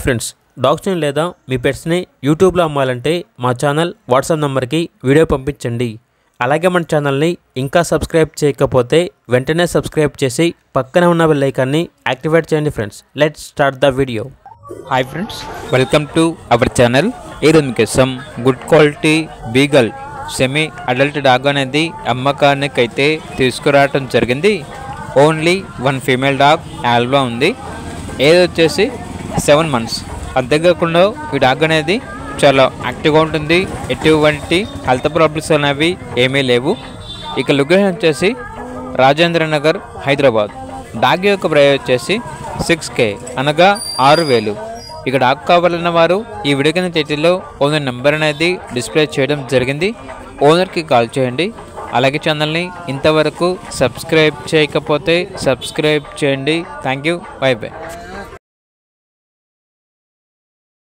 Friends, డాగ్స్ని లేదా మీ పెట్స్ని యూట్యూబ్లో అమ్మాలంటే మా ఛానల్ వాట్సాప్ నెంబర్కి వీడియో పంపించండి. అలాగే మన ఛానల్ని ఇంకా సబ్స్క్రైబ్ చేయకపోతే వెంటనే సబ్స్క్రైబ్ చేసి పక్కనే ఉన్న బెల్ ఐకాన్ని యాక్టివేట్ చేయండి. Friends, let's start the video. Hi friends, welcome to our channel. ఈరోజు మీకోసం good quality beagle semi adult dog అనేది అమ్మకానికి అయితే తీసుకురావటం జరిగింది. Only one female dog Alba ఉంది. ఏది వచ్చేసి 7 months. అంతేకాకుండా ఈ డాగ్ అనేది చాలా యాక్టివ్గా ఉంటుంది. ఎటువంటి హెల్త్ ప్రాబ్లమ్స్ అనేవి ఏమీ లేవు. ఇక లొకేషన్ వచ్చేసి రాజేంద్ర నగర్, హైదరాబాద్. డాగ్ యొక్క ప్రైస్ వచ్చేసి 6K అనగా 6,000. ఇక డాగ్ కావాలన్న వారు ఈ వీడియో కింద టైటిల్లో ఓనర్ నెంబర్ అనేది డిస్ప్లే చేయడం జరిగింది. ఓనర్కి కాల్ చేయండి. అలాగే ఛానల్ని ఇంతవరకు సబ్స్క్రైబ్ చేయకపోతే సబ్స్క్రైబ్ చేయండి. Thank you. By by.